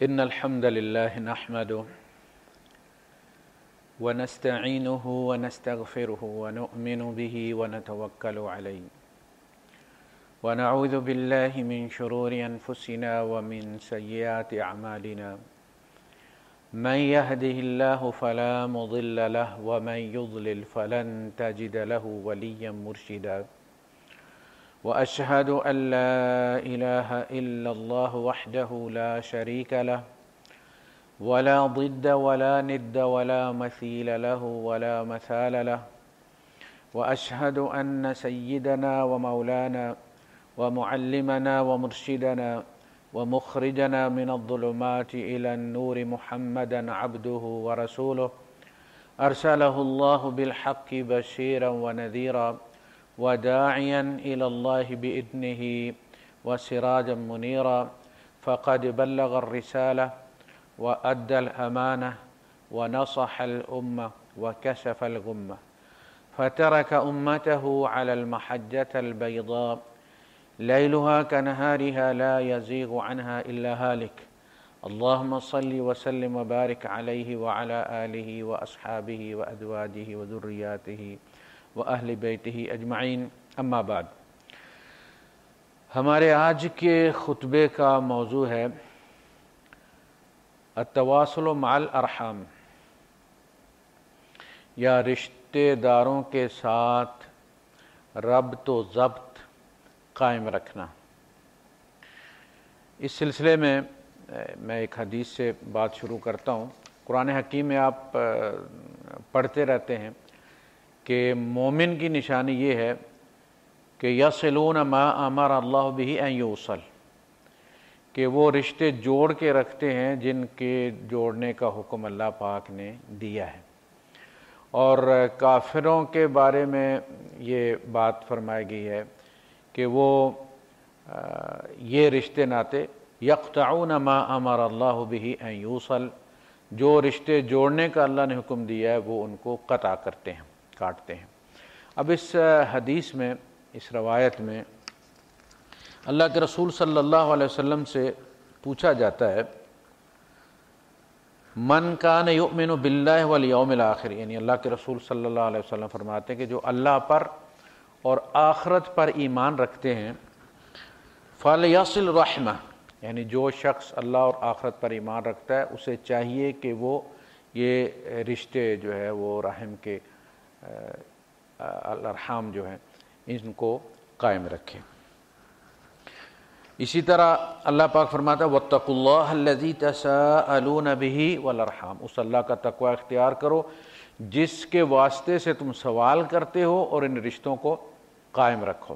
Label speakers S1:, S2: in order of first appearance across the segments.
S1: إن الحمد لله نحمده ونستعينه ونستغفره ونؤمن به ونتوكل عليه ونعوذ بالله من شرور أنفسنا ومن سيئات أعمالنا من يهده الله فلا مضل له ومن يضلل فلن تجد له وليا مرشدا وأشهد أن لا إله إلا الله وحده لا شريك له ولا ضد ولا ند ولا مثيل له ولا مثال له وأشهد أن سيدنا ومولانا ومعلمنا ومرشدنا ومخرجنا من الظلمات إلى النور محمدا عبده ورسوله أرسله الله بالحق بشيرا ونذيرا وداعيا إلى الله بإذنه وسراجا منيرا فقد بلغ الرسالة وأدى الأمانة ونصح الأمة وكشف الغمة فترك أمته على المحجة البيضاء ليلها كنهارها لا يزيغ عنها إلا هالك اللهم صل وسلم وبارك عليه وعلى آله وأصحابه وأزواجه وذرياته وأهل بیتہ اجمعین اما بعد۔ ہمارے آج کے خطبے کا موضوع ہے التواصل مع الارحام، یا رشتہ داروں کے ساتھ ربط و ضبط قائم رکھنا۔ اس سلسلے میں میں ایک حدیث سے بات شروع کرتا ہوں۔ قرآن حکیم میں آپ پڑھتے رہتے ہیں کہ مومن کی نشانی یہ ہے کہ یصلون ما امر اللہ بہ ان یوصل، کہ وہ رشتے جوڑ کے رکھتے ہیں جن کے جوڑنے کا حکم اللہ پاک نے دیا ہے۔ اور کافروں کے بارے میں یہ بات فرمائی گئی ہے کہ وہ یہ رشتے ناتے یقطعون ما امر اللہ بہ ان یوصل، جو رشتے جوڑنے کا اللہ نے حکم دیا ہے وہ ان کو قطع کرتے ہیں، کاٹتے ہیں۔ اب اس حدیث میں، اس روایت میں اللہ کے رسول صلی اللہ علیہ وسلم سے پوچھا جاتا ہے من کان یؤمن باللہ والیوم الآخر، یعنی اللہ کے رسول صلی اللہ علیہ وسلم فرماتے ہیں کہ جو اللہ پر اور آخرت پر ایمان رکھتے ہیں فلیصل رحمہ، یعنی جو شخص اللہ اور آخرت پر ایمان رکھتا ہے اسے چاہیے کہ وہ یہ رشتے جو ہے وہ رحم کے الارحام جو ہیں ان کو قائم رکھے۔ اسی طرح اللہ پاک فرماتا ہے واتقوا اللہ الذی تساءلون بہ والارحام، اس اللہ کا تقوی اختیار کرو جس کے واسطے سے تم سوال کرتے ہو اور ان رشتوں کو قائم رکھو۔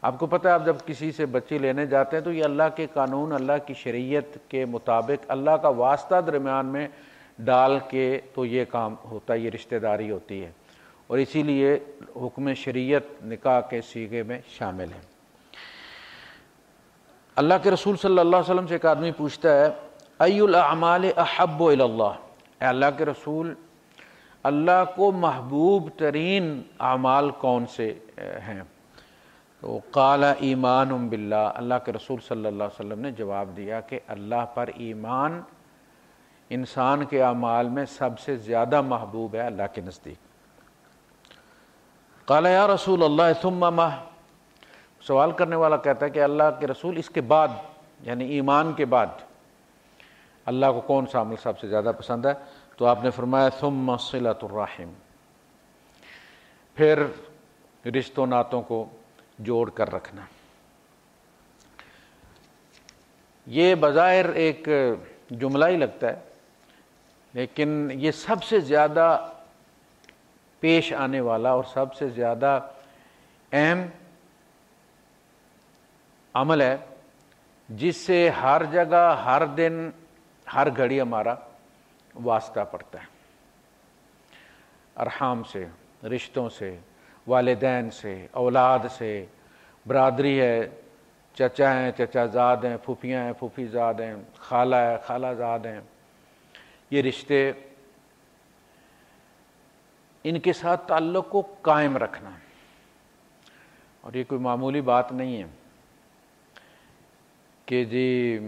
S1: آپ کو پتہ ہے آپ جب کسی سے بچی لینے جاتے ہیں تو یہ اللہ کے قانون، اللہ کی شریعت کے مطابق اللہ کا واسطہ درمیان میں ڈال کے تو یہ کام ہوتا ہے، یہ رشتہ داری ہوتی ہے، اور اسی لیے حکم شریعت نکاح کے صیغے میں شامل ہے۔ اللہ کے رسول صلی اللہ علیہ وسلم سے ایک آدمی پوچھتا ہے ای الاعمال احب الی اللہ، اے اللہ کے رسول اللہ کو محبوب ترین اعمال کون سے ہیں؟ تو قال ایمان باللہ، اللہ کے رسول صلی اللہ علیہ وسلم نے جواب دیا کہ اللہ پر ایمان انسان کے اعمال میں سب سے زیادہ محبوب ہے اللہ کے نزدیک۔ قال یا رسول اللہ ثم ما، سوال کرنے والا کہتا ہے کہ اللہ کے رسول اس کے بعد، یعنی ایمان کے بعد اللہ کو کون سا عمل سب سے زیادہ پسند ہے؟ تو آپ نے فرمایا ثم صلۃ الرحم، پھر رشتوں ناتوں کو جوڑ کر رکھنا۔ یہ بظاہر ایک جملہ ہی لگتا ہے، لیکن یہ سب سے زیادہ پیش آنے والا اور سب سے زیادہ اہم عمل ہے جس سے ہر جگہ، ہر دن، ہر گھڑی ہمارا واسطہ پڑتا ہے، ارحام سے، رشتوں سے، والدین سے، اولاد سے، برادری ہے، چچا ہیں، چچا زاد ہیں، پھوپھیاں ہیں، پھوپھی زاد ہیں، خالہ ہے، خالہ زاد ہیں، یہ رشتے، ان کے ساتھ تعلق کو قائم رکھنا، اور یہ کوئی معمولی بات نہیں ہے کہ جی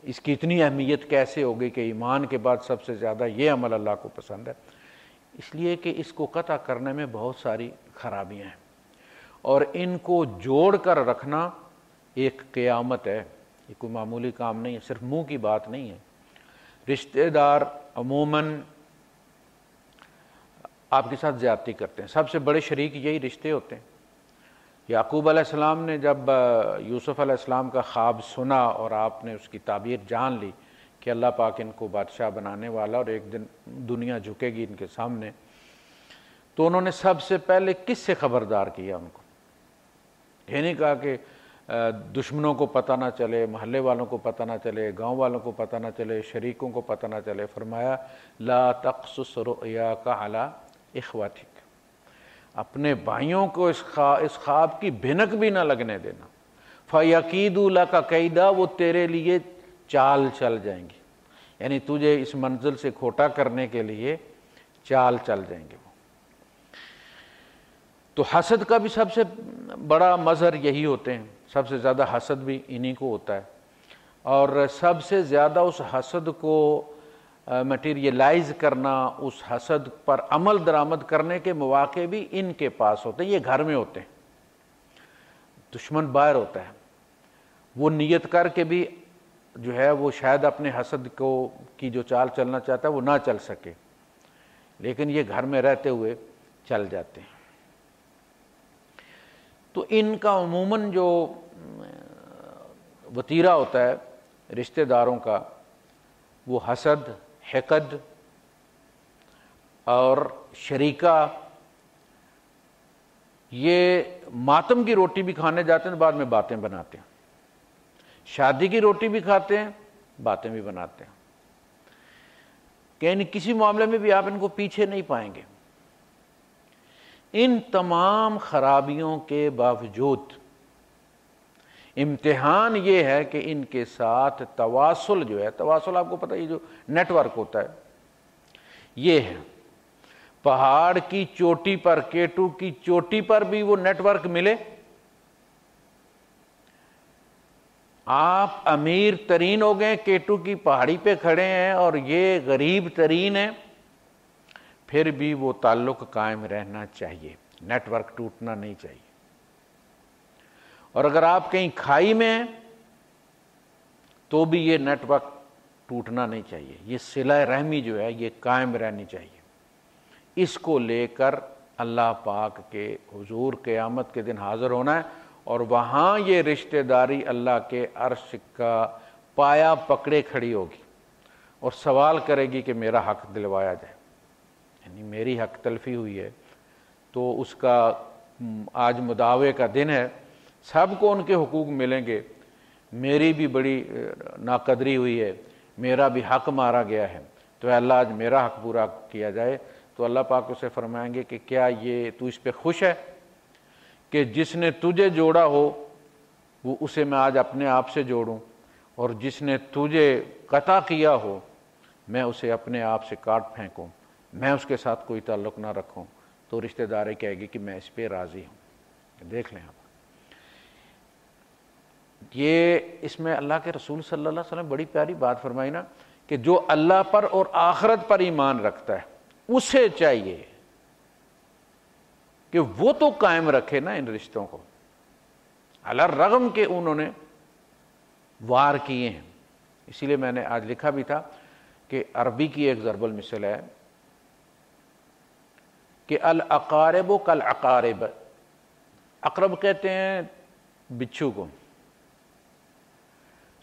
S1: اس کی اتنی اہمیت کیسے ہوگی کہ ایمان کے بعد سب سے زیادہ یہ عمل اللہ کو پسند ہے؟ اس لیے کہ اس کو قطع کرنے میں بہت ساری خرابیاں ہیں، اور ان کو جوڑ کر رکھنا ایک قیامت ہے، یہ کوئی معمولی کام نہیں ہے، صرف منہ کی بات نہیں ہے۔ رشتہ دار عموماً آپ کے ساتھ زیادتی کرتے ہیں، سب سے بڑے شریک یہی رشتے ہوتے ہیں۔ یعقوب علیہ السلام نے جب یوسف علیہ السلام کا خواب سنا اور آپ نے اس کی تعبیر جان لی کہ اللہ پاک ان کو بادشاہ بنانے والا اور ایک دن دنیا جھکے گی ان کے سامنے، تو انہوں نے سب سے پہلے کس سے خبردار کیا ان کو؟ یہ نہیں کہا کہ دشمنوں کو پتہ نہ چلے، محلے والوں کو پتہ نہ چلے، گاؤں والوں کو پتہ نہ چلے، شریکوں کو پتہ نہ چلے، فرمایا لا تقصص رؤیاک علی اخواتک، اپنے بھائیوں کو اس خواب کی بھنک بھی نہ لگنے دینا۔ فَيَكِيدُوا لَكَ كَيْدًا، وہ تیرے لیے چال چل جائیں گی، یعنی تجھے اس منزل سے کھوٹا کرنے کے لیے چال چل جائیں گے وہ۔ تو حسد کا بھی سب سے بڑا مظہر یہی ہوتے ہیں، سب سے زیادہ حسد بھی انہی کو ہوتا ہے، اور سب سے زیادہ اس حسد کو میٹیریلائز کرنا، اس حسد پر عمل درآمد کرنے کے مواقع بھی ان کے پاس ہوتے ہیں، یہ گھر میں ہوتے ہیں۔ دشمن باہر ہوتا ہے، وہ نیت کر کے بھی جو ہے وہ شاید اپنے حسد کو کی جو چال چلنا چاہتا ہے وہ نہ چل سکے، لیکن یہ گھر میں رہتے ہوئے چل جاتے ہیں۔ تو ان کا عموماً جو وتیرہ ہوتا ہے رشتہ داروں کا، وہ حسد، حقد اور شریکہ۔ یہ ماتم کی روٹی بھی کھانے جاتے ہیں، بعد میں باتیں بناتے ہیں، شادی کی روٹی بھی کھاتے ہیں، باتیں بھی بناتے ہیں، کہ یعنی کسی معاملے میں بھی آپ ان کو پیچھے نہیں پائیں گے۔ ان تمام خرابیوں کے باوجود امتحان یہ ہے کہ ان کے ساتھ تواصل جو ہے، تواصل آپ کو پتہ ہے یہ جو نیٹ ورک ہوتا ہے یہ ہے، پہاڑ کی چوٹی پر، کیٹو کی چوٹی پر بھی وہ نیٹ ورک ملے، آپ امیر ترین ہو گئے، کیٹو کی پہاڑی پہ کھڑے ہیں اور یہ غریب ترین ہے، پھر بھی وہ تعلق قائم رہنا چاہیے، نیٹ ورک ٹوٹنا نہیں چاہیے۔ اور اگر آپ کہیں کھائی میں ہیں تو بھی یہ نیٹ ورک ٹوٹنا نہیں چاہیے، یہ صلہ رحمی جو ہے یہ قائم رہنی چاہیے۔ اس کو لے کر اللہ پاک کے حضور قیامت کے دن حاضر ہونا ہے، اور وہاں یہ رشتہ داری اللہ کے عرش کا پایا پکڑے کھڑی ہوگی اور سوال کرے گی کہ میرا حق دلوایا جائے، یعنی میری حق تلفی ہوئی ہے تو اس کا آج مداوے کا دن ہے، سب کو ان کے حقوق ملیں گے، میری بھی بڑی ناقدری ہوئی ہے، میرا بھی حق مارا گیا ہے، تو اللہ آج میرا حق پورا کیا جائے۔ تو اللہ پاک اسے فرمائیں گے کہ کیا یہ تو اس پہ خوش ہے کہ جس نے تجھے جوڑا ہو وہ اسے میں آج اپنے آپ سے جوڑوں، اور جس نے تجھے قطع کیا ہو میں اسے اپنے آپ سے کاٹ پھینکوں، میں اس کے ساتھ کوئی تعلق نہ رکھوں؟ تو رشتہ داری کہے گی کہ میں اس پہ راضی ہوں۔ دیکھ لیں آپ، یہ اس میں اللہ کے رسول صلی اللہ علیہ وسلم بڑی پیاری بات فرمائی نا، کہ جو اللہ پر اور آخرت پر ایمان رکھتا ہے اسے چاہیے کہ وہ تو قائم رکھے نا ان رشتوں کو، علی الرغم کہ انہوں نے وار کیے ہیں۔ اسی لیے میں نے آج لکھا بھی تھا کہ عربی کی ایک ضرب المثل ہے کہ الاقارب کالعقارب، اقرب کہتے ہیں بچھو کو،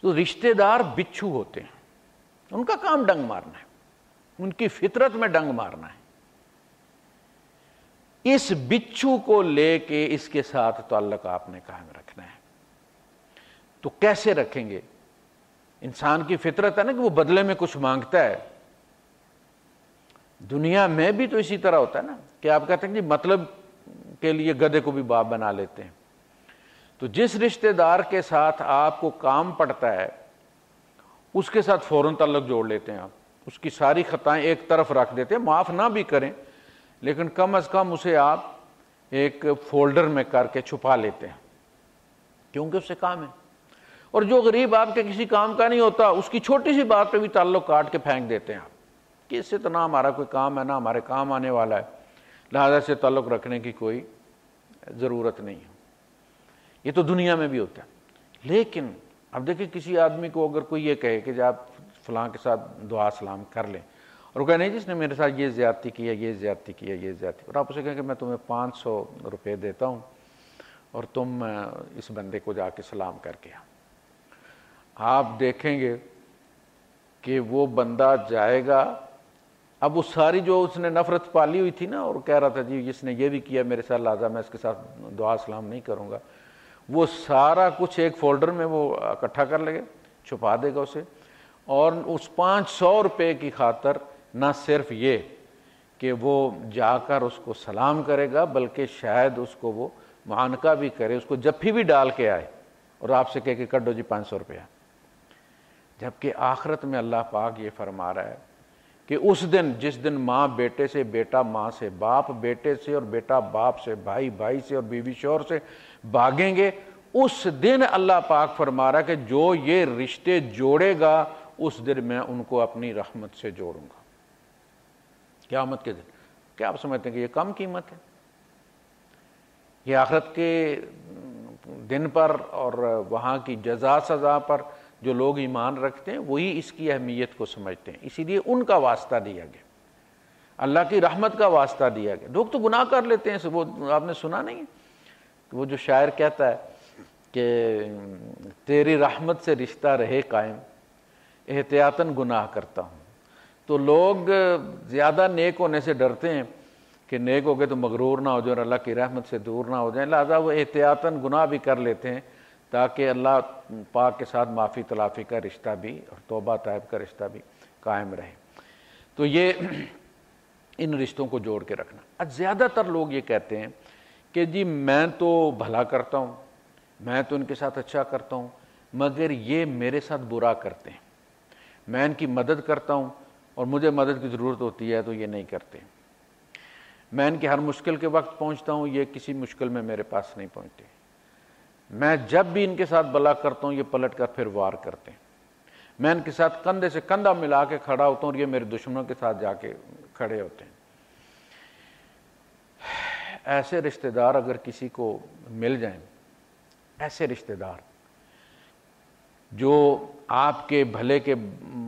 S1: تو رشتہ دار بچھو ہوتے ہیں، ان کا کام ڈنگ مارنا ہے، ان کی فطرت میں ڈنگ مارنا ہے۔ اس بچھو کو لے کے اس کے ساتھ تعلق آپ نے قائم رکھنا ہے۔ تو کیسے رکھیں گے؟ انسان کی فطرت ہے نا کہ وہ بدلے میں کچھ مانگتا ہے، دنیا میں بھی تو اسی طرح ہوتا ہے نا کہ آپ کہتے ہیں کہ مطلب کے لیے گدھے کو بھی باپ بنا لیتے ہیں۔ تو جس رشتہ دار کے ساتھ آپ کو کام پڑتا ہے اس کے ساتھ فوراً تعلق جوڑ لیتے ہیں، آپ اس کی ساری خطائیں ایک طرف رکھ دیتے ہیں، معاف نہ بھی کریں لیکن کم از کم اسے آپ ایک فولڈر میں کر کے چھپا لیتے ہیں، کیونکہ اس سے کام ہے۔ اور جو غریب آپ کے کسی کام کا نہیں ہوتا اس کی چھوٹی سی بات پہ بھی تعلق کاٹ کے پھینک دیتے ہیں آپ کہ اس سے تو نہ ہمارا کوئی کام ہے نہ ہمارے کام آنے والا ہے، لہذا سے تعلق رکھنے کی کوئی ضرورت نہیں ہے۔ یہ تو دنیا میں بھی ہوتا ہے۔ لیکن اب دیکھیں کسی آدمی کو اگر کوئی یہ کہے کہ جب آپ فلاں کے ساتھ دعا سلام کر لیں، اور وہ کہے نہیں جس نے میرے ساتھ یہ زیادتی کی ہے، یہ زیادتی کی ہے، یہ زیادتی، اور آپ اسے کہیں کہ میں تمہیں 500 روپے دیتا ہوں اور تم اس بندے کو جا کے سلام کر کے آپ دیکھیں گے کہ وہ بندہ جائے گا، اب وہ ساری جو اس نے نفرت پالی ہوئی تھی نا اور کہہ رہا تھا جی جس نے یہ بھی کیا میرے ساتھ لہٰذا میں اس کے ساتھ دعا سلام نہیں کروں گا، وہ سارا کچھ ایک فولڈر میں وہ اکٹھا کر لے گا، چھپا دے گا اسے، اور اس 500 روپے کی خاطر نہ صرف یہ کہ وہ جا کر اس کو سلام کرے گا بلکہ شاید اس کو وہ معانقہ بھی کرے، اس کو جفی بھی ڈال کے آئے اور آپ سے کہے کہ کر دو جی 500 روپیہ۔ جبکہ آخرت میں اللہ پاک یہ فرما رہا ہے کہ اس دن جس دن ماں بیٹے سے، بیٹا ماں سے، باپ بیٹے سے اور بیٹا باپ سے، بھائی بھائی سے اور بیوی شوہر سے بھاگیں گے، اس دن اللہ پاک فرما رہا ہے کہ جو یہ رشتے جوڑے گا اس دن میں ان کو اپنی رحمت سے جوڑوں گا قیامت کے دن۔ کیا آپ سمجھتے ہیں کہ یہ کم قیمت ہے؟ یہ آخرت کے دن پر اور وہاں کی جزا سزا پر جو لوگ ایمان رکھتے ہیں وہی اس کی اہمیت کو سمجھتے ہیں، اسی لیے ان کا واسطہ دیا گیا، اللہ کی رحمت کا واسطہ دیا گیا۔ لوگ تو گناہ کر لیتے ہیں، وہ آپ نے سنا نہیں کہ وہ جو شاعر کہتا ہے کہ تیری رحمت سے رشتہ رہے قائم، احتیاطاً گناہ کرتا ہوں۔ تو لوگ زیادہ نیک ہونے سے ڈرتے ہیں کہ نیک ہو گئے تو مغرور نہ ہو جائیں اور اللہ کی رحمت سے دور نہ ہو جائیں، لہذا وہ احتیاطاً گناہ بھی کر لیتے ہیں تاکہ اللہ پاک کے ساتھ معافی تلافی کا رشتہ بھی اور توبہ طائب کا رشتہ بھی قائم رہے۔ تو یہ ان رشتوں کو جوڑ کے رکھنا۔ اب زیادہ تر لوگ یہ کہتے ہیں کہ جی میں تو بھلا کرتا ہوں، میں تو ان کے ساتھ اچھا کرتا ہوں، مگر یہ میرے ساتھ برا کرتے ہیں، میں ان کی مدد کرتا ہوں اور مجھے مدد کی ضرورت ہوتی ہے تو یہ نہیں کرتے، میں ان کی ہر مشکل کے وقت پہنچتا ہوں، یہ کسی مشکل میں میرے پاس نہیں پہنچتے، میں جب بھی ان کے ساتھ بلا کرتا ہوں یہ پلٹ کر پھر وار کرتے ہیں، میں ان کے ساتھ کندھے سے کندھا ملا کے کھڑا ہوتا ہوں اور یہ میرے دشمنوں کے ساتھ جا کے کھڑے ہوتے ہیں۔ ایسے رشتہ دار اگر کسی کو مل جائیں، ایسے رشتہ دار جو آپ کے بھلے کے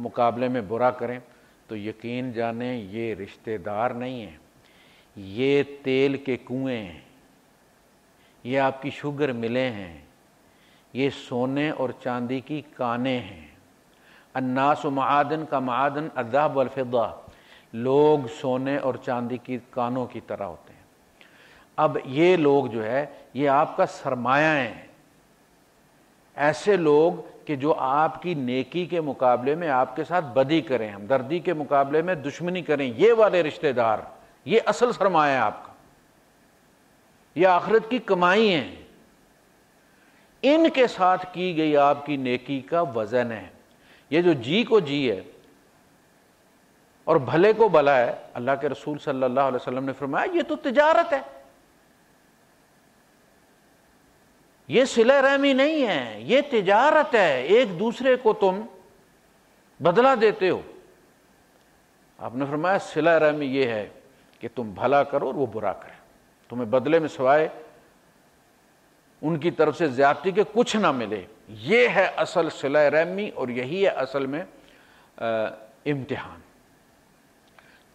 S1: مقابلے میں برا کریں تو یقین جانیں یہ رشتہ دار نہیں ہیں، یہ تیل کے کنویں ہیں، یہ آپ کی شوگر ملیں ہیں، یہ سونے اور چاندی کی کانیں ہیں۔ الناس معادن کا معادن الذهب والفضہ، لوگ سونے اور چاندی کی کانوں کی طرح ہوتے ہیں۔ اب یہ لوگ جو ہے یہ آپ کا سرمایہ ہیں، ایسے لوگ کہ جو آپ کی نیکی کے مقابلے میں آپ کے ساتھ بدی کریں، ہمدردی کے مقابلے میں دشمنی کریں، یہ والے رشتہ دار، یہ اصل سرمایہ ہے آپ کا، یہ آخرت کی کمائی ہیں، ان کے ساتھ کی گئی آپ کی نیکی کا وزن ہے۔ یہ جو جی کو جی ہے اور بھلے کو بھلا ہے، اللہ کے رسول صلی اللہ علیہ وسلم نے فرمایا یہ تو تجارت ہے، یہ صلہ رحمی نہیں ہے، یہ تجارت ہے، ایک دوسرے کو تم بدلہ دیتے ہو۔ آپ نے فرمایا صلہ رحمی یہ ہے کہ تم بھلا کرو اور وہ برا کرے، تمہیں بدلے میں سوائے ان کی طرف سے زیادتی کے کچھ نہ ملے، یہ ہے اصل صلہ رحمی اور یہی ہے اصل میں امتحان۔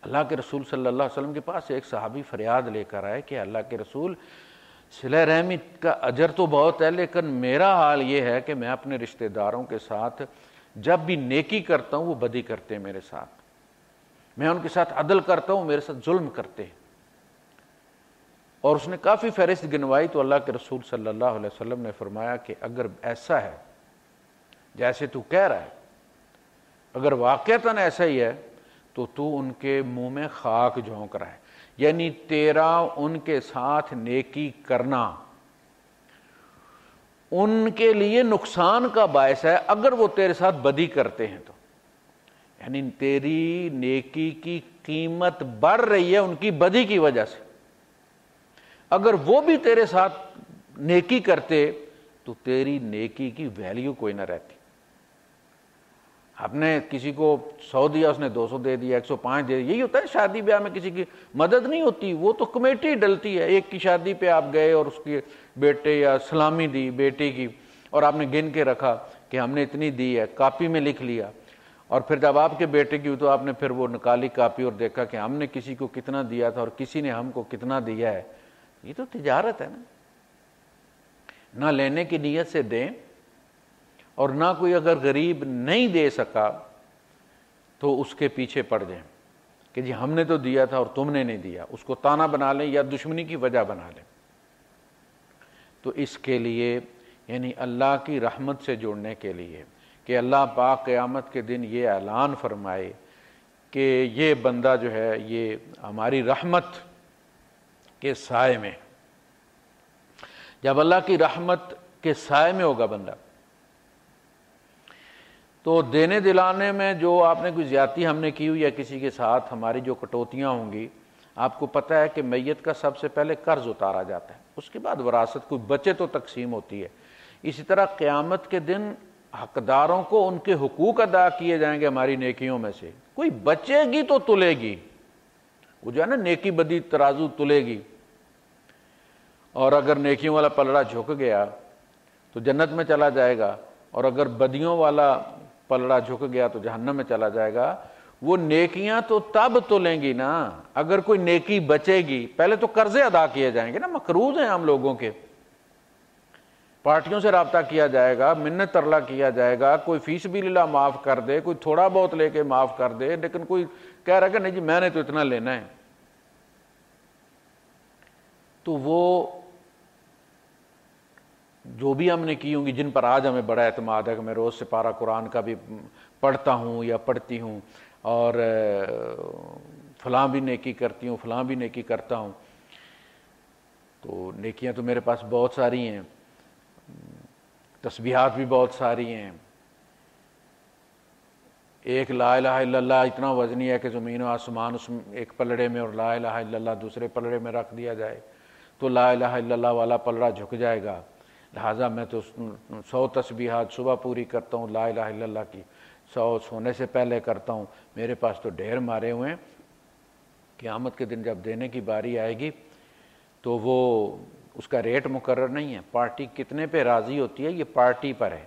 S1: اللہ کے رسول صلی اللہ علیہ وسلم کے پاس ایک صحابی فریاد لے کر آئے کہ اللہ کے رسول صلہ رحمی کا اجر تو بہت ہے لیکن میرا حال یہ ہے کہ میں اپنے رشتہ داروں کے ساتھ جب بھی نیکی کرتا ہوں وہ بدی کرتے ہیں میرے ساتھ، میں ان کے ساتھ عدل کرتا ہوں میرے ساتھ ظلم کرتے ہیں۔ اور اس نے کافی فہرست گنوائی تو اللہ کے رسول صلی اللہ علیہ وسلم نے فرمایا کہ اگر ایسا ہے جیسے تو کہہ رہا ہے، اگر واقعتاً ایسا ہی ہے تو ان کے منہ میں خاک جھونک رہا ہے، یعنی تیرا ان کے ساتھ نیکی کرنا ان کے لیے نقصان کا باعث ہے اگر وہ تیرے ساتھ بدی کرتے ہیں تو، یعنی تیری نیکی کی قیمت بڑھ رہی ہے ان کی بدی کی وجہ سے، اگر وہ بھی تیرے ساتھ نیکی کرتے تو تیری نیکی کی ویلیو کوئی نہ رہتی۔ آپ نے کسی کو 100 دیا، اس نے 200 دے دیا، 105 دے دیا، یہی ہوتا ہے شادی بیاہ میں، کسی کی مدد نہیں ہوتی، وہ تو کمیٹی ڈلتی ہے۔ ایک کی شادی پہ آپ گئے اور اس کے بیٹے یا سلامی دی بیٹے کی، اور آپ نے گن کے رکھا کہ ہم نے اتنی دی ہے، کاپی میں لکھ لیا، اور پھر جب آپ کے بیٹے کی ہوئی تو آپ نے پھر وہ نکالی کاپی اور دیکھا کہ ہم نے کسی کو کتنا دیا تھا اور کسی نے ہم کو کتنا دیا ہے۔ یہ تو تجارت ہے نا۔ نہ لینے کی نیت سے دیں، اور نہ کوئی اگر غریب نہیں دے سکا تو اس کے پیچھے پڑ جائیں کہ جی ہم نے تو دیا تھا اور تم نے نہیں دیا، اس کو تانا بنا لیں یا دشمنی کی وجہ بنا لیں۔ تو اس کے لیے یعنی اللہ کی رحمت سے جڑنے کے لیے کہ اللہ پاک قیامت کے دن یہ اعلان فرمائے کہ یہ بندہ جو ہے یہ ہماری رحمت کے سائے میں، جب اللہ کی رحمت کے سائے میں ہوگا بندہ، تو دینے دلانے میں جو آپ نے کوئی زیادتی ہم نے کی ہوئی ہے کسی کے ساتھ، ہماری جو کٹوتیاں ہوں گی، آپ کو پتہ ہے کہ میت کا سب سے پہلے قرض اتارا جاتا ہے، اس کے بعد وراثت کوئی بچے تو تقسیم ہوتی ہے۔ اسی طرح قیامت کے دن حقداروں کو ان کے حقوق ادا کیے جائیں گے ہماری نیکیوں میں سے، کوئی بچے گی تو تلے گی، وہ جو ہے نا نیکی بدی ترازو تلے گی، اور اگر نیکیوں والا پلڑا جھک گیا تو جنت میں چلا جائے گا، اور اگر بدیوں والا پلڑا جھک گیا تو جہنم میں چلا جائے گا۔ وہ نیکیاں تو تب تلیں گی نا اگر کوئی نیکی بچے گی، پہلے تو قرضے ادا کیے جائیں گے نا، مقروض ہیں ہم لوگوں کے، پارٹیوں سے رابطہ کیا جائے گا، منت ترلا کیا جائے گا، کوئی فی سبیل اللہ معاف کر دے، کوئی تھوڑا بہت لے کے معاف کر دے، لیکن کوئی کہہ رہا کہ نہیں جی میں نے تو اتنا لینا ہے۔ تو وہ جو بھی ہم نے کی ہوں گی، جن پر آج ہمیں بڑا اعتماد ہے کہ میں روز سپارہ قرآن کا بھی پڑھتا ہوں یا پڑھتی ہوں، اور فلاں بھی نیکی کرتی ہوں، فلاں بھی نیکی کرتا ہوں، تو نیکیاں تو میرے پاس بہت ساری ہیں، تسبیحات بھی بہت ساری ہیں۔ ایک لا الہ الا اللہ اتنا وزنی ہے کہ زمین و آسمان اس میں ایک پلڑے میں، اور لا الہ الا اللہ دوسرے پلڑے میں رکھ دیا جائے تو لا الہ الا اللہ والا پلڑا جھک جائے گا۔ لہٰذا میں تو 100 تسبیحات صبح پوری کرتا ہوں لا الہ الا اللہ کی، 100 سونے سے پہلے کرتا ہوں، میرے پاس تو ڈھیر مارے ہوئے ہیں۔ قیامت کے دن جب دینے کی باری آئے گی تو وہ اس کا ریٹ مقرر نہیں ہے، پارٹی کتنے پہ راضی ہوتی ہے یہ پارٹی پر ہے۔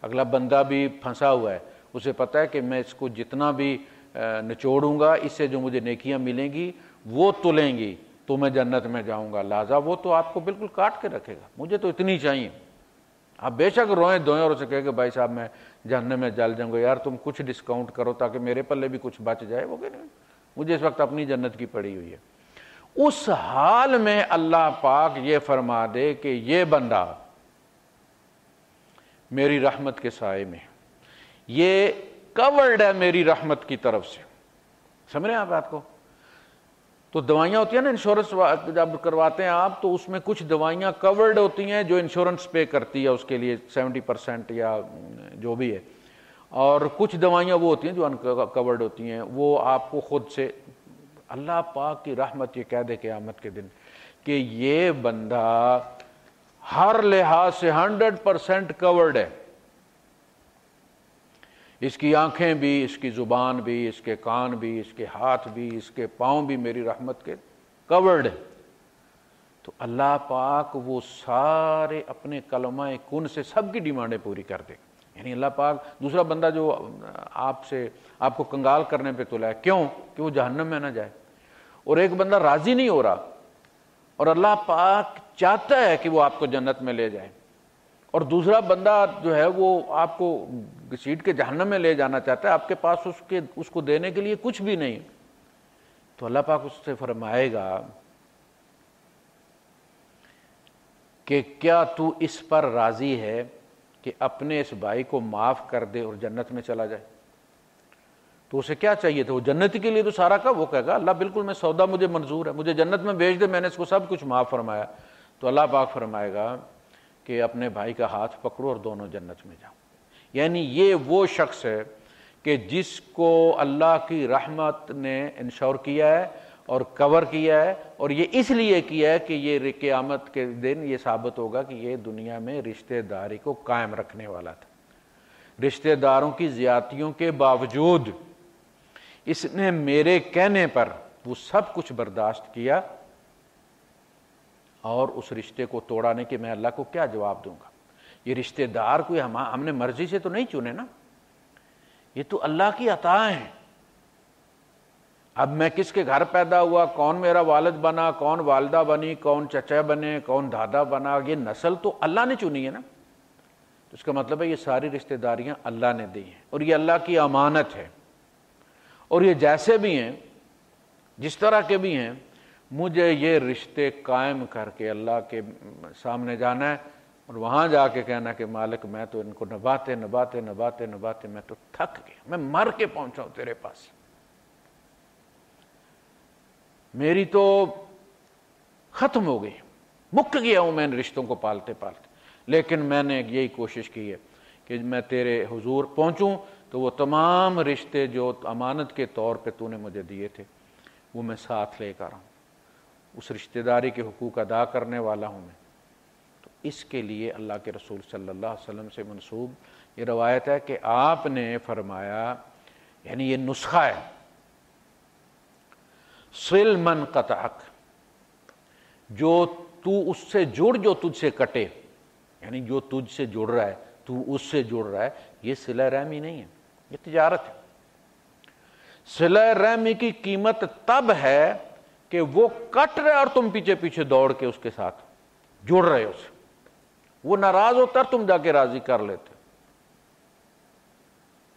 S1: اگلا بندہ بھی پھنسا ہوا ہے، اسے پتہ ہے کہ میں اس کو جتنا بھی نچوڑوں گا اس سے جو مجھے نیکیاں ملیں گی وہ تلیں گی تو میں جنت میں جاؤں گا، لہٰذا وہ تو آپ کو بالکل کاٹ کے رکھے گا، مجھے تو اتنی چاہیے۔ آپ بے شک روئیں دھوئیں اور اسے کہے کہ بھائی صاحب میں جہنم میں جل جاؤں گا، یار تم کچھ ڈسکاؤنٹ کرو تاکہ میرے پلے بھی کچھ بچ جائے، وہ کہ نہیں مجھے اس وقت اپنی جنت کی پڑی ہوئی ہے۔ اس حال میں اللہ پاک یہ فرما دے کہ یہ بندہ میری رحمت کے سائے میں، یہ کورڈ ہے میری رحمت کی طرف سے۔ سمجھ رہے ہیں آپ بات کو؟ تو دوائیاں ہوتی ہیں نا، انشورنس جب کرواتے ہیں آپ تو اس میں کچھ دوائیاں کورڈ ہوتی ہیں جو انشورنس پے کرتی ہے اس کے لیے 70% یا جو بھی ہے، اور کچھ دوائیاں وہ ہوتی ہیں جو ان کورڈ ہوتی ہیں، وہ آپ کو خود سے اللہ پاک کی رحمت یہ کہہ دے قیامت کے دن کہ یہ بندہ ہر لحاظ سے 100% کورڈ ہے، اس کی آنکھیں بھی، اس کی زبان بھی، اس کے کان بھی، اس کے ہاتھ بھی، اس کے پاؤں بھی میری رحمت کے کورڈ ہے۔ تو اللہ پاک وہ سارے اپنے کلمہ کن سے سب کی ڈیمانڈیں پوری کر دے۔ یعنی اللہ پاک دوسرا بندہ جو آپ کو کنگال کرنے پہ تلا ہے، کیوں؟ کہ وہ جہنم میں نہ جائے، اور ایک بندہ راضی نہیں ہو رہا اور اللہ پاک چاہتا ہے کہ وہ آپ کو جنت میں لے جائے، اور دوسرا بندہ جو ہے وہ آپ کو گھسیٹ کے جہنم میں لے جانا چاہتا ہے، آپ کے پاس اس کو دینے کے لیے کچھ بھی نہیں، تو اللہ پاک اس سے فرمائے گا کہ کیا تو اس پر راضی ہے کہ اپنے اس بھائی کو معاف کر دے اور جنت میں چلا جائے؟ تو اسے کیا چاہیے تھا؟ وہ جنت کے لیے تو سارا کا وہ کہے گا اللہ بالکل میں سودا مجھے منظور ہے، مجھے جنت میں بھیج دے، میں نے اس کو سب کچھ معاف فرمایا۔ تو اللہ پاک فرمائے گا کہ اپنے بھائی کا ہاتھ پکڑو اور دونوں جنت میں جاؤ۔ یعنی یہ وہ شخص ہے کہ جس کو اللہ کی رحمت نے انشور کیا ہے اور کور کیا ہے، اور یہ اس لیے کیا ہے کہ یہ قیامت کے دن یہ ثابت ہوگا کہ یہ دنیا میں رشتہ داری کو قائم رکھنے والا تھا۔ رشتہ داروں کی زیادتیوں کے باوجود اس نے میرے کہنے پر وہ سب کچھ برداشت کیا، اور اس رشتے کو توڑا نہیں کہ میں اللہ کو کیا جواب دوں گا۔ یہ رشتہ دار کوئی ہم نے مرضی سے تو نہیں چنے نا، یہ تو اللہ کی عطا ہیں۔ اب میں کس کے گھر پیدا ہوا، کون میرا والد بنا، کون والدہ بنی، کون چچا بنے، کون دادا بنا، یہ نسل تو اللہ نے چنی ہے نا۔ تو اس کا مطلب ہے یہ ساری رشتہ داریاں اللہ نے دی ہیں، اور یہ اللہ کی امانت ہے، اور یہ جیسے بھی ہیں، جس طرح کے بھی ہیں، مجھے یہ رشتے قائم کر کے اللہ کے سامنے جانا ہے، اور وہاں جا کے کہنا کہ مالک میں تو ان کو نبھاتے نبھاتے نبھاتے نبھاتے میں تو تھک گیا، میں مر کے پہنچا ہوں تیرے پاس، میری تو ختم ہو گئی، مک گیا ہوں میں ان رشتوں کو پالتے پالتے، لیکن میں نے یہی کوشش کی ہے کہ میں تیرے حضور پہنچوں تو وہ تمام رشتے جو امانت کے طور پہ تو نے مجھے دیے تھے وہ میں ساتھ لے کر آؤں، اس رشتہ داری کے حقوق ادا کرنے والا ہوں میں۔ تو اس کے لیے اللہ کے رسول صلی اللہ علیہ وسلم سے منسوب یہ روایت ہے کہ آپ نے فرمایا، یعنی یہ نسخہ ہے، صل من قطعک، جو تو اس سے جڑ جو تجھ سے کٹے، یعنی جو تجھ سے جڑ رہا ہے تو اس سے جڑ رہا ہے، یہ صلہ رحمی نہیں ہے، یہ تجارت ہے۔ صلہ رحمی کی قیمت تب ہے کہ وہ کٹ رہے اور تم پیچھے پیچھے دوڑ کے اس کے ساتھ جڑ رہے ہو اسے، وہ ناراض ہوتا تم جا کے راضی کر لیتے،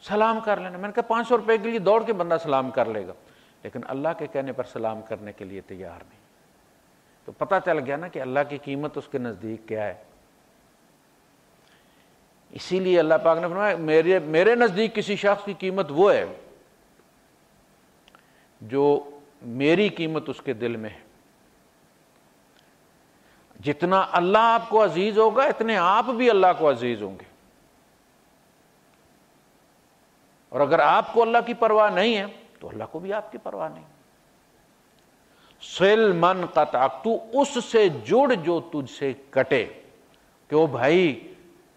S1: سلام کر لینا۔ میں نے کہا 500 روپے کے لیے دوڑ کے بندہ سلام کر لے گا، لیکن اللہ کے کہنے پر سلام کرنے کے لیے تیار نہیں، تو پتہ چل گیا نا کہ اللہ کی قیمت اس کے نزدیک کیا ہے۔ اسی لیے اللہ پاک نے فرمایا میرے نزدیک کسی شخص کی قیمت وہ ہے جو میری قیمت اس کے دل میں ہے۔ جتنا اللہ آپ کو عزیز ہوگا اتنے آپ بھی اللہ کو عزیز ہوں گے، اور اگر آپ کو اللہ کی پرواہ نہیں ہے تو اللہ کو بھی آپ کی پرواہ نہیں۔ صل من قطعک، تو اس سے جڑ جو تجھ سے کٹے، کہ وہ بھائی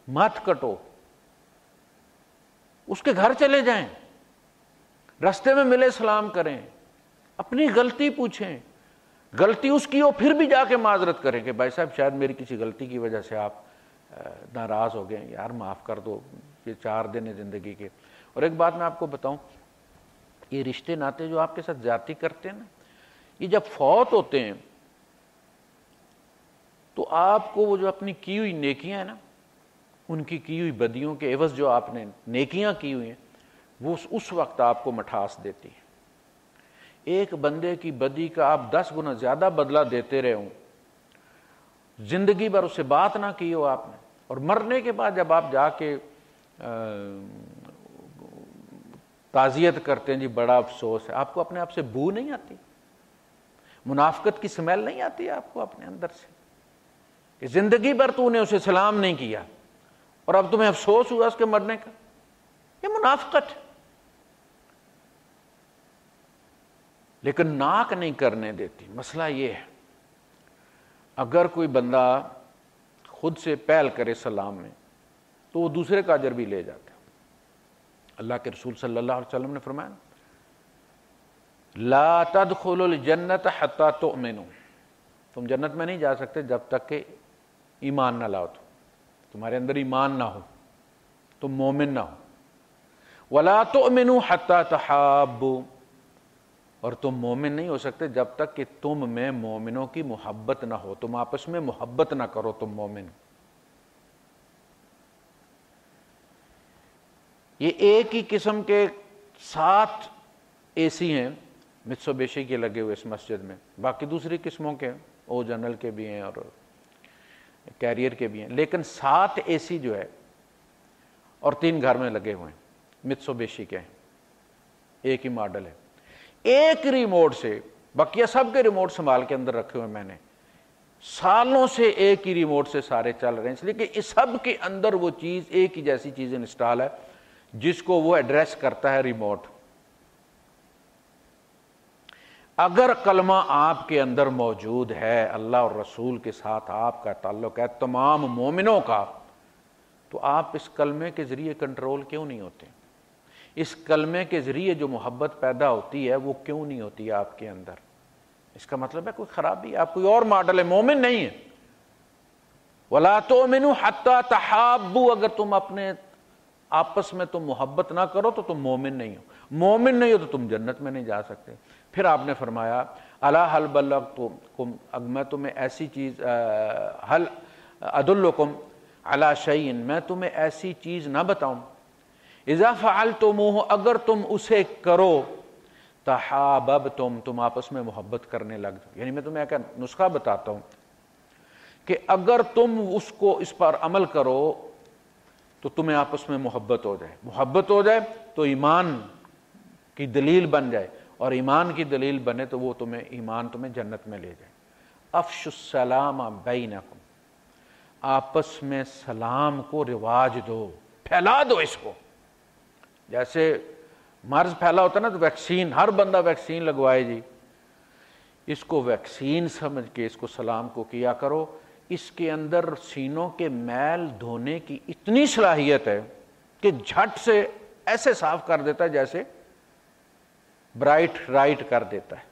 S1: مت کٹو، اس کے گھر چلے جائیں، رستے میں ملے سلام کریں، اپنی غلطی پوچھیں، غلطی اس کی ہو پھر بھی جا کے معذرت کریں کہ بھائی صاحب شاید میری کسی غلطی کی وجہ سے آپ ناراض ہو گئے، یار معاف کر دو، یہ 4 دن ہے زندگی کے۔ اور ایک بات میں آپ کو بتاؤں، یہ رشتے ناتے جو آپ کے ساتھ زیادتی کرتے ہیں نا، یہ جب فوت ہوتے ہیں تو آپ کو وہ جو اپنی کی ہوئی نیکیاں ہیں نا، ان کی ہوئی بدیوں کے عوض جو آپ نے نیکیاں کی ہوئی ہیں، وہ اس وقت آپ کو مٹھاس دیتی ہے۔ ایک بندے کی بدی کا آپ 10 گنا زیادہ بدلہ دیتے رہے ہوں، زندگی بھر اس سے بات نہ کی ہو آپ نے، اور مرنے کے بعد جب آپ جا کے تعزیت کرتے ہیں، جی بڑا افسوس ہے، آپ کو اپنے آپ سے بو نہیں آتی، منافقت کی سمیل نہیں آتی آپ کو اپنے اندر سے کہ زندگی بھر تو نے اسے سلام نہیں کیا اور اب تمہیں افسوس ہوا اس کے مرنے کا؟ یہ منافقت ہے۔ لیکن ناک نہیں کرنے دیتی۔ مسئلہ یہ ہے، اگر کوئی بندہ خود سے پہل کرے سلام میں تو وہ دوسرے کا اجر بھی لے جاتا ہے۔ اللہ کے رسول صلی اللہ علیہ وسلم نے فرمایا، لا تدخلوا الجنت حتی تؤمنوا، تم جنت میں نہیں جا سکتے جب تک کہ ایمان نہ لاؤ، تمہارے اندر ایمان نہ ہو، تم مومن نہ ہو۔ ولا تؤمنوا حتی تحابوا، اور تم مومن نہیں ہو سکتے جب تک کہ تم میں مومنوں کی محبت نہ ہو، تم آپس میں محبت نہ کرو، تم مومن۔ یہ ایک ہی قسم کے 7 اے سی ہیں متسوبیشی کے لگے ہوئے اس مسجد میں، باقی دوسری قسموں کے او جنرل کے بھی ہیں اور کیریئر کے بھی ہیں، لیکن 7 اے سی جو ہے اور 3 گھر میں لگے ہوئے ہیں متسوبیشی کے ہیں، ایک ہی ماڈل ہے، ایک ریموٹ سے، بقیہ سب کے ریموٹ سنبھال کے اندر رکھے ہوئے میں نے، سالوں سے ایک ہی ریموٹ سے سارے چل رہے ہیں، اس لیے کہ اس سب کے اندر وہ چیز ایک ہی جیسی چیز انسٹال ہے جس کو وہ ایڈریس کرتا ہے ریموٹ۔ اگر کلمہ آپ کے اندر موجود ہے، اللہ اور رسول کے ساتھ آپ کا تعلق ہے تمام مومنوں کا، تو آپ اس کلمے کے ذریعے کنٹرول کیوں نہیں ہوتے؟ اس کلمے کے ذریعے جو محبت پیدا ہوتی ہے وہ کیوں نہیں ہوتی آپ کے اندر؟ اس کا مطلب ہے کوئی خرابی، آپ کوئی اور ماڈل ہے، مومن نہیں ہے۔ وَلَا تُؤْمِنُوا حَتَّى تَحَابُّوا، اگر تم اپنے آپس میں تم محبت نہ کرو تو تم مومن نہیں ہو، مومن نہیں ہو تو تم جنت میں نہیں جا سکتے۔ پھر آپ نے فرمایا الا هل بلغتکم، میں تمہیں ایسی چیز هل ادلکم علی شیء، میں تمہیں ایسی چیز نہ بتاؤں اذا فعلتموہ، اگر تم اسے کرو تحاببتم، تم آپس میں محبت کرنے لگ جاؤ۔ یعنی میں تمہیں ایک نسخہ بتاتا ہوں کہ اگر تم اس پر عمل کرو تو تمہیں آپس میں محبت ہو جائے، محبت ہو جائے تو ایمان کی دلیل بن جائے، اور ایمان کی دلیل بنے تو وہ ایمان تمہیں جنت میں لے جائے۔ افشوا السلام بینکم، آپس میں سلام کو رواج دو، پھیلا دو اس کو۔ جیسے مرض پھیلا ہوتا ہے نا تو ویکسین، ہر بندہ ویکسین لگوائے جی، اس کو ویکسین سمجھ کے اس کو سلام کو کیا کرو۔ اس کے اندر سینوں کے میل دھونے کی اتنی صلاحیت ہے کہ جھٹ سے ایسے صاف کر دیتا ہے جیسے برائٹ رائٹ کر دیتا ہے۔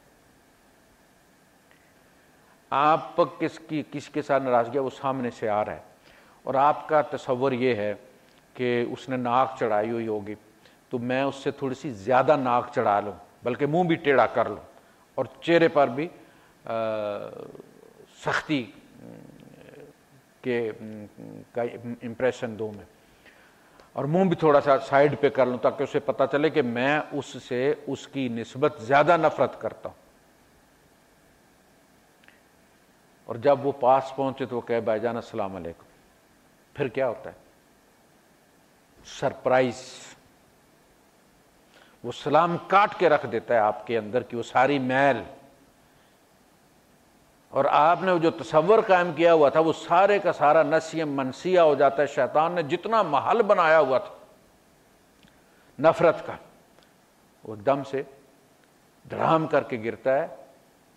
S1: آپ کس کے ساتھ ناراضگی ہے وہ سامنے سے آ رہا ہے، اور آپ کا تصور یہ ہے کہ اس نے ناک چڑھائی ہوئی ہوگی تو میں اس سے تھوڑی سی زیادہ ناک چڑھا لوں، بلکہ منہ بھی ٹیڑھا کر لوں، اور چہرے پر بھی سختی کا امپریشن دوں میں، اور منہ بھی تھوڑا سا سائیڈ پہ کر لوں تاکہ اسے پتہ چلے کہ میں اس سے اس کی نسبت زیادہ نفرت کرتا ہوں۔ اور جب وہ پاس پہنچے تو وہ کہے بھائی جان السلام علیکم، پھر کیا ہوتا ہے؟ سرپرائز، وہ سلام کاٹ کے رکھ دیتا ہے آپ کے اندر کی وہ ساری میل، اور آپ نے جو تصور قائم کیا ہوا تھا وہ سارے کا سارا نسیہ منسیہ ہو جاتا ہے۔ شیطان نے جتنا محل بنایا ہوا تھا نفرت کا، وہ ایک دم سے دھڑام کر کے گرتا ہے،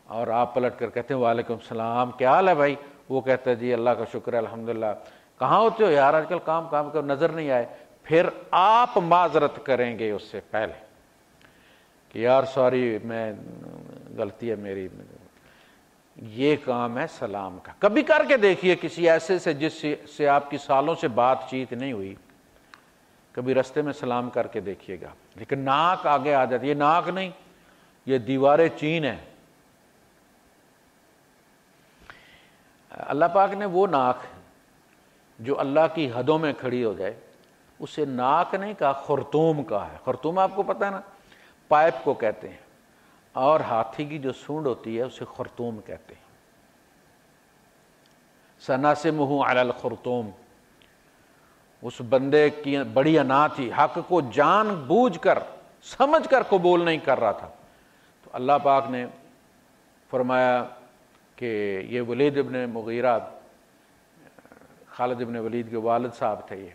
S1: اور آپ پلٹ کر کہتے ہیں وعلیکم السلام، کیا حال ہے بھائی؟ وہ کہتا ہے جی اللہ کا شکر ہے الحمدللہ، کہاں ہوتے ہو یار آج کل؟ کام کر نظر نہیں آئے۔ پھر آپ معذرت کریں گے اس سے پہلے کہ یار سوری، میں غلطی ہے میری۔ یہ کام ہے سلام کا۔ کبھی کر کے دیکھیے کسی ایسے سے جس سے آپ کی سالوں سے بات چیت نہیں ہوئی، کبھی رستے میں سلام کر کے دیکھیے گا، لیکن ناک آگے آ جاتی ہے۔ یہ ناک نہیں، یہ دیوار چین ہے۔ اللہ پاک نے وہ ناک جو اللہ کی حدوں میں کھڑی ہو جائے اسے ناک نہیں کہا، خرطوم کہا ہے۔ خرطوم آپ کو پتہ ہے نا، پائپ کو کہتے ہیں، اور ہاتھی کی جو سونڈ ہوتی ہے اسے خرطوم کہتے ہیں۔ سناسمہ علی الخرطوم، اس بندے کی بڑی انا تھی، حق کو جان بوجھ کر سمجھ کر قبول نہیں کر رہا تھا، تو اللہ پاک نے فرمایا کہ یہ ولید ابن مغیرہ، خالد ابن ولید کے والد صاحب تھے، یہ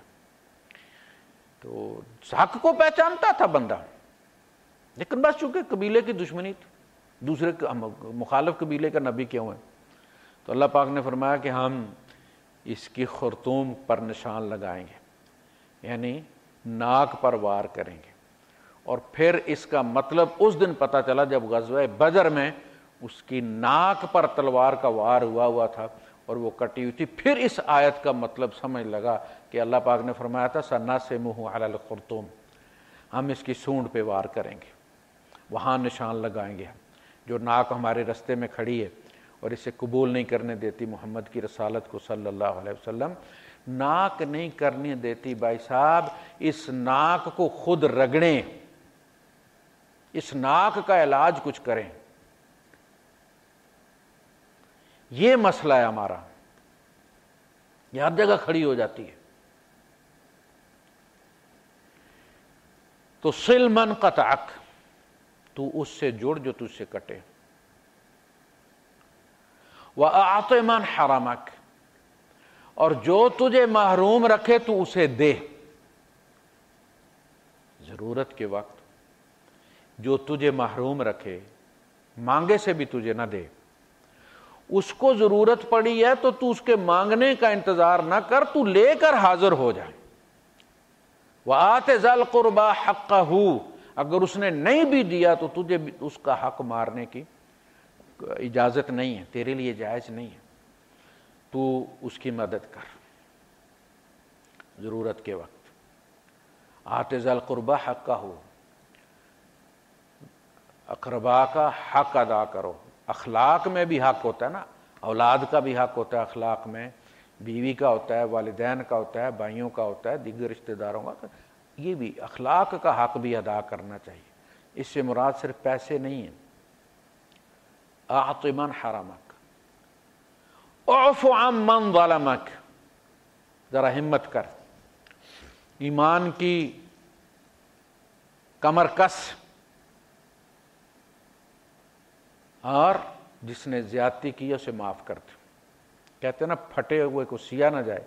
S1: تو حق کو پہچانتا تھا بندہ، لیکن بس چونکہ قبیلے کی دشمنی تھی، دوسرے مخالف قبیلے کا نبی کیوں ہے، تو اللہ پاک نے فرمایا کہ ہم اس کی خرطوم پر نشان لگائیں گے، یعنی ناک پر وار کریں گے۔ اور پھر اس کا مطلب اس دن پتہ چلا جب غزوہ بدر میں اس کی ناک پر تلوار کا وار ہوا تھا اور وہ کٹی ہوئی تھی، پھر اس آیت کا مطلب سمجھ لگا کہ اللہ پاک نے فرمایا تھا سناسمہ علی الخرطوم، ہم اس کی سونڈ پہ وار کریں گے، وہاں نشان لگائیں گے، جو ناک ہمارے رستے میں کھڑی ہے اور اسے قبول نہیں کرنے دیتی محمد کی رسالت کو صلی اللہ علیہ وسلم، ناک نہیں کرنے دیتی۔ بھائی صاحب اس ناک کو خود رگڑیں، اس ناک کا علاج کچھ کریں، یہ مسئلہ ہے ہمارا، یہ ہر جگہ کھڑی ہو جاتی ہے۔ تو صل من قطعک، تو اس سے جڑ جو تجھ سے کٹے، وَأَعْطِ مَنْ حَرَمَكَ، اور جو تجھے محروم رکھے تو اسے دے، ضرورت کے وقت جو تجھے محروم رکھے، مانگے سے بھی تجھے نہ دے، اس کو ضرورت پڑی ہے تو تو اس کے مانگنے کا انتظار نہ کر، تو لے کر حاضر ہو جائے۔ وَآتِ ذَا الْقُرْبَى حَقَّهُ، اگر اس نے نہیں بھی دیا تو تجھے بھی اس کا حق مارنے کی اجازت نہیں ہے، تیرے لیے جائز نہیں ہے، تو اس کی مدد کر ضرورت کے وقت۔ آتِ ذَا الْقُرْبَى حَقَّهُ، اقربا کا حق ادا کرو۔ اخلاق میں بھی حق ہوتا ہے نا، اولاد کا بھی حق ہوتا ہے اخلاق میں، بیوی کا ہوتا ہے، والدین کا ہوتا ہے، بھائیوں کا ہوتا ہے، دیگر رشتہ داروں کا، یہ بھی اخلاق کا حق بھی ادا کرنا چاہیے۔ اس سے مراد صرف پیسے نہیں ہیں۔ اعط من حرمک، اعف عن من ظلمک، ذرا ہمت کر، ایمان کی کمر کس، اور جس نے زیادتی کی اسے معاف کر دے۔ کہتے ہیں نا پھٹے ہوئے کو سیا نہ جائے،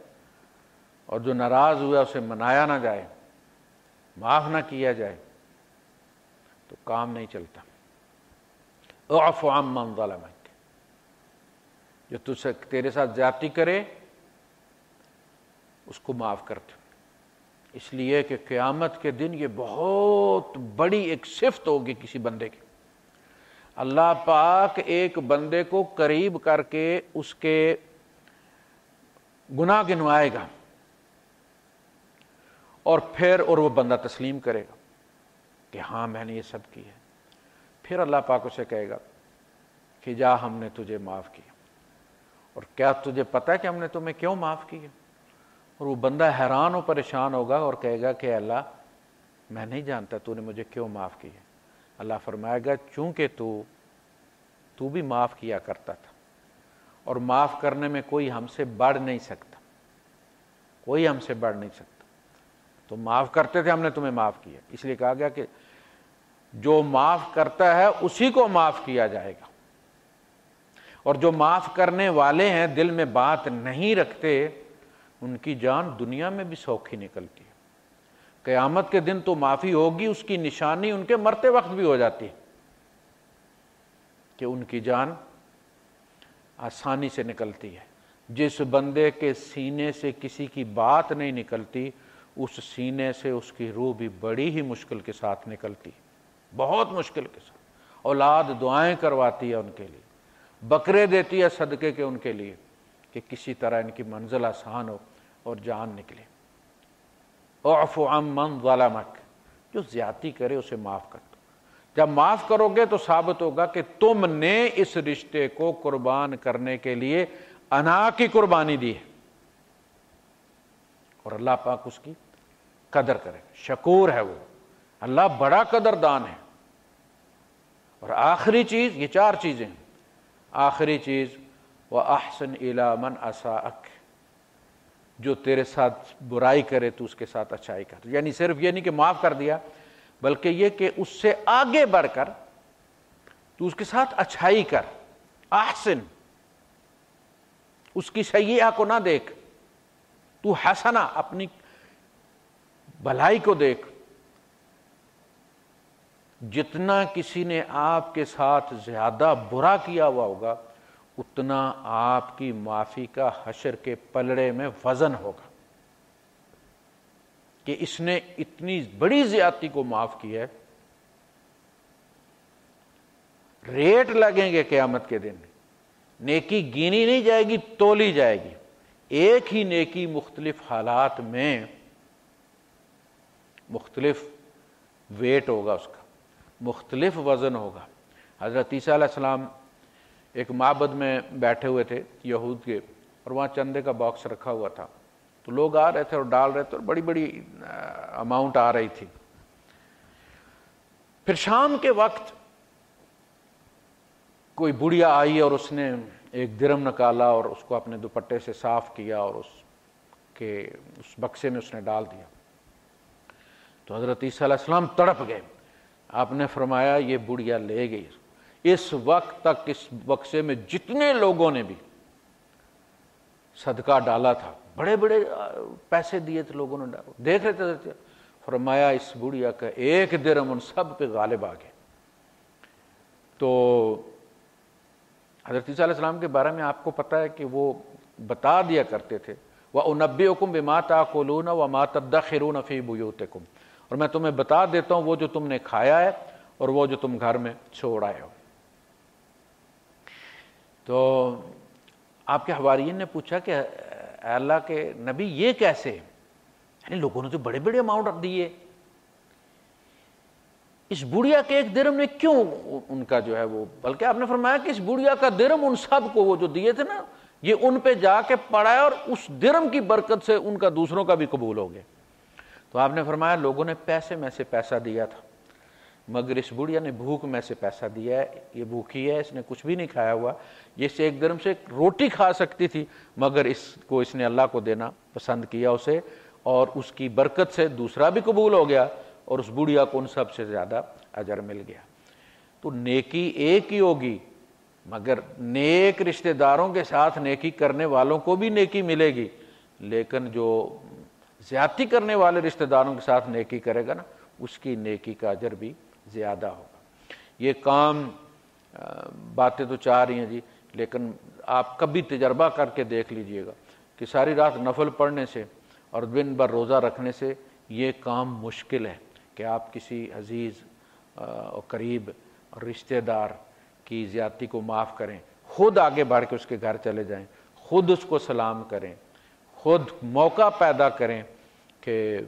S1: اور جو ناراض ہوا اسے منایا نہ جائے، معاف نہ کیا جائے تو کام نہیں چلتا۔ اعف عن من ظلمک، جو تیرے ساتھ زیادتی کرے اس کو معاف کر دے، اس لیے کہ قیامت کے دن یہ بہت بڑی ایک صفت ہوگی کسی بندے کی۔ اللہ پاک ایک بندے کو قریب کر کے اس کے گناہ گنوائے گا، اور وہ بندہ تسلیم کرے گا کہ ہاں میں نے یہ سب کیا ہے۔ پھر اللہ پاک اسے کہے گا کہ جا ہم نے تجھے معاف کیا، اور کیا تجھے پتہ ہے کہ ہم نے تمہیں کیوں معاف کیا؟ اور وہ بندہ حیران و پریشان ہوگا اور کہے گا کہ اللہ میں نہیں جانتا تو نے مجھے کیوں معاف کیا۔ اللہ فرمائے گا چونکہ تو بھی معاف کیا کرتا تھا، اور معاف کرنے میں کوئی ہم سے بڑھ نہیں سکتا، کوئی ہم سے بڑھ نہیں سکتا، تو معاف کرتے تھے ہم نے تمہیں معاف کیا۔ اس لیے کہا گیا کہ جو معاف کرتا ہے اسی کو معاف کیا جائے گا، اور جو معاف کرنے والے ہیں دل میں بات نہیں رکھتے ان کی جان دنیا میں بھی سوکھی نکلتی ہے، قیامت کے دن تو معافی ہوگی، اس کی نشانی ان کے مرتے وقت بھی ہو جاتی ہے کہ ان کی جان آسانی سے نکلتی ہے۔ جس بندے کے سینے سے کسی کی بات نہیں نکلتی، اس سینے سے اس کی روح بھی بڑی ہی مشکل کے ساتھ نکلتی ہے، بہت مشکل کے ساتھ۔ اولاد دعائیں کرواتی ہے ان کے لیے، بکرے دیتی ہے صدقے کے ان کے لیے کہ کسی طرح ان کی منزل آسان ہو اور جان نکلے۔ اعف عن من ظلمک، جو زیادتی کرے اسے معاف کر دو۔ جب معاف کرو گے تو ثابت ہوگا کہ تم نے اس رشتے کو قربان کرنے کے لیے انا کی قربانی دی ہے، اور اللہ پاک اس کی قدر کرے، شکور ہے وہ، اللہ بڑا قدردان ہے۔ اور آخری چیز، یہ 4 چیزیں ہیں، آخری چیز وَأَحْسِنْ إِلَىٰ مَنْ أَسَاءَكَ، جو تیرے ساتھ برائی کرے تو اس کے ساتھ اچھائی کر۔ یعنی صرف یہ نہیں کہ معاف کر دیا، بلکہ یہ کہ اس سے آگے بڑھ کر تو اس کے ساتھ اچھائی کر۔ احسن، اس کی سیئہ کو نہ دیکھ، تو حسنہ، اپنی بھلائی کو دیکھ۔ جتنا کسی نے آپ کے ساتھ زیادہ برا کیا ہوا ہوگا اتنا آپ کی معافی کا حشر کے پلڑے میں وزن ہوگا کہ اس نے اتنی بڑی زیادتی کو معاف کی ہے۔ ریٹ لگیں گے قیامت کے دن، نیکی گینی نہیں جائے گی، تولی جائے گی۔ ایک ہی نیکی مختلف حالات میں مختلف ویٹ ہوگا، اس کا مختلف وزن ہوگا۔ حضرت عیسیٰ علیہ السلام ایک معبد میں بیٹھے ہوئے تھے یہود کے، اور وہاں چندے کا باکس رکھا ہوا تھا، تو لوگ آ رہے تھے اور ڈال رہے تھے، اور بڑی بڑی اماؤنٹ آ رہی تھی۔ پھر شام کے وقت کوئی بڑھیا آئی اور اس نے ایک درم نکالا اور اس کو اپنے دوپٹے سے صاف کیا اور اس بکسے میں اس نے ڈال دیا۔ تو حضرت عیسیٰ علیہ السلام تڑپ گئے۔ آپ نے فرمایا یہ بڑھیا لے گئی۔ اس وقت تک اس بکسے میں جتنے لوگوں نے بھی صدقہ ڈالا تھا، بڑے بڑے پیسے دیے تھے لوگوں نے، دیکھ رہے تھے، فرمایا اس بڑھیا کا ایک درم ان سب پہ غالب آ گئے۔ تو حضرت عیسیٰ علیہ السلام کے بارے میں آپ کو پتہ ہے کہ وہ بتا دیا کرتے تھے وَأُنَبِّئُكُم بِمَا تَأْكُلُونَ وَمَا تَدَّخِرُونَ فِي بُيُوتِكُم، اور میں تمہیں بتا دیتا ہوں وہ جو تم نے کھایا ہے اور وہ جو تم گھر میں چھوڑ آئے ہو۔ تو آپ کے حواریین نے پوچھا کہ اے اللہ کے نبی یہ کیسے؟ یعنی لوگوں نے تو بڑے بڑے اماؤنٹ دیے، اس بڑھیا کے ایک درم نے کیوں ان کا جو ہے وہ، بلکہ آپ نے فرمایا کہ اس بڑھیا کا درم ان سب کو وہ جو دیے تھے نا یہ ان پہ جا کے پڑا ہے اور اس درم کی برکت سے ان کا دوسروں کا بھی قبول ہو گیا۔ تو آپ نے فرمایا لوگوں نے پیسے میں سے پیسہ دیا تھا، مگر اس بڑھیا نے بھوک میں سے پیسہ دیا ہے، یہ بھوکی ہے، اس نے کچھ بھی نہیں کھایا ہوا، یہ سے ایک درم سے روٹی کھا سکتی تھی مگر اس نے اللہ کو دینا پسند کیا اسے، اور اس کی برکت سے دوسرا بھی قبول ہو گیا اور اس بڑھیا کو ان سب سے زیادہ اجر مل گیا۔ تو نیکی ایک ہی ہوگی، مگر نیک رشتہ داروں کے ساتھ نیکی کرنے والوں کو بھی نیکی ملے گی، لیکن جو زیادتی کرنے والے رشتہ داروں کے ساتھ نیکی کرے گا نا اس کی نیکی کا اجر بھی زیادہ ہوگا۔ یہ کام باتیں تو چاہ رہی ہیں جی، لیکن آپ کبھی تجربہ کر کے دیکھ لیجئے گا کہ ساری رات نفل پڑھنے سے اور دن بھر روزہ رکھنے سے یہ کام مشکل ہے کہ آپ کسی عزیز اور قریب اور رشتہ دار کی زیادتی کو معاف کریں، خود آگے بڑھ کے اس کے گھر چلے جائیں، خود اس کو سلام کریں، خود موقع پیدا کریں کہ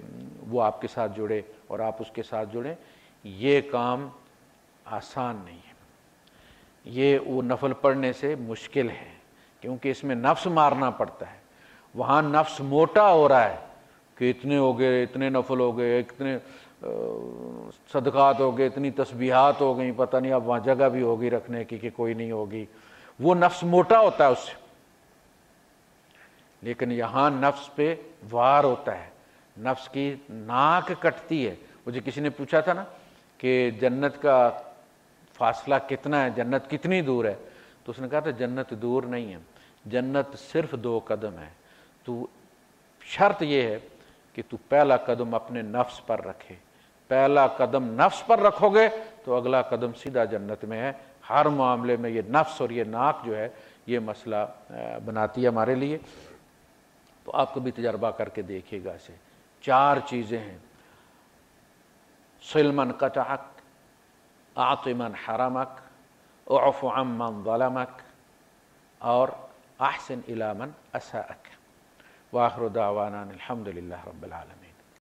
S1: وہ آپ کے ساتھ جڑے اور آپ اس کے ساتھ جڑیں۔ یہ کام آسان نہیں ہے، یہ وہ نفل پڑھنے سے مشکل ہے کیونکہ اس میں نفس مارنا پڑتا ہے۔ وہاں نفس موٹا ہو رہا ہے کہ اتنے ہو گئے، اتنے نفل ہو گئے، اتنے صدقات ہو گئے، اتنی تسبیحات ہو گئیں، پتہ نہیں اب وہاں جگہ بھی ہوگی رکھنے کی کہ کوئی نہیں ہوگی، وہ نفس موٹا ہوتا ہے اس سے۔ لیکن یہاں نفس پہ وار ہوتا ہے، نفس کی ناک کٹتی ہے۔ مجھے کسی نے پوچھا تھا نا کہ جنت کا فاصلہ کتنا ہے، جنت کتنی دور ہے، تو اس نے کہا تھا جنت دور نہیں ہے، جنت صرف 2 قدم ہے، تو شرط یہ ہے کہ تو پہلا قدم اپنے نفس پر رکھے، پہلا قدم نفس پر رکھو گے تو اگلا قدم سیدھا جنت میں ہے۔ ہر معاملے میں یہ نفس اور یہ ناک جو ہے یہ مسئلہ بناتی ہے ہمارے لیے۔ تو آپ کو بھی تجربہ کر کے دیکھیے گا اسے۔ 4 چیزیں ہیں، صل من قطعک، اعط من حرمک، اعف عن من ظلمک، اور احسن الی من اساءک۔ وآخر دعوانا الحمد للہ رب العالمین۔